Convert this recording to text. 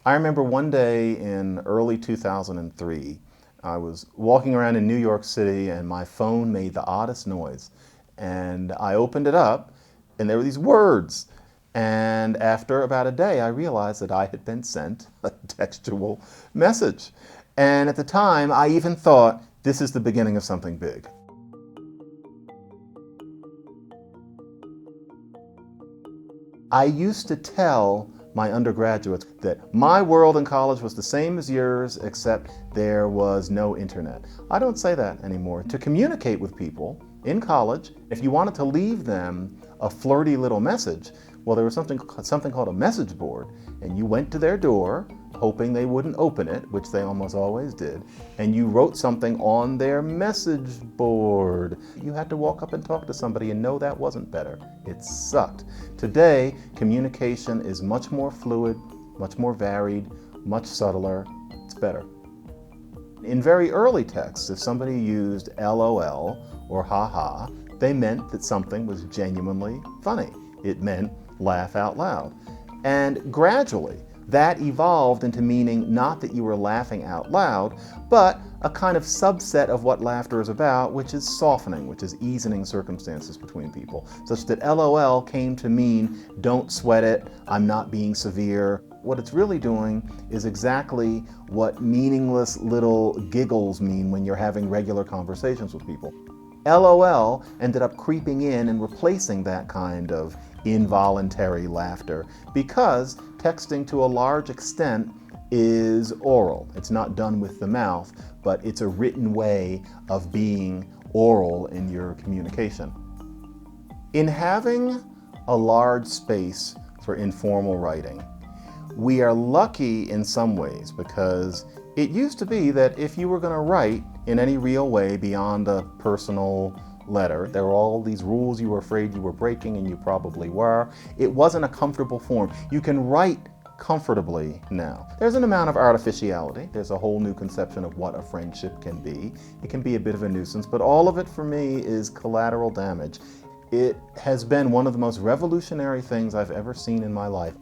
I remember one day in early 2003, I was walking around in New York City and my phone made the oddest noise. And I opened it up and there were these words. And after about a day, I realized that I had been sent a textual message. And at the time, I even thought, this is the beginning of something big. I used to tell my undergraduates that my world in college was the same as yours, except there was no internet. I don't say that anymore. To communicate with people in college, if you wanted to leave them a flirty little message, well, there was something called a message board, and you went to their door, hoping they wouldn't open it, which they almost always did, and you wrote something on their message board. You had to walk up and talk to somebody and know that wasn't better. It sucked. Today, communication is much more fluid, much more varied, much subtler. It's better. In very early texts, if somebody used LOL or haha, they meant that something was genuinely funny. It meant laugh out loud. And gradually, that evolved into meaning not that you were laughing out loud, but a kind of subset of what laughter is about, which is softening, which is easing circumstances between people, such that LOL came to mean don't sweat it, I'm not being severe. What it's really doing is exactly what meaningless little giggles mean when you're having regular conversations with people. LOL ended up creeping in and replacing that kind of involuntary laughter because texting to a large extent is oral. It's not done with the mouth, but it's a written way of being oral in your communication. In having a large space for informal writing, we are lucky in some ways because it used to be that if you were going to write in any real way beyond a personal letter, there were all these rules you were afraid you were breaking, and you probably were. It wasn't a comfortable form. You can write comfortably now. There's an amount of artificiality. There's a whole new conception of what a friendship can be. It can be a bit of a nuisance, but all of it for me is collateral damage. It has been one of the most revolutionary things I've ever seen in my life.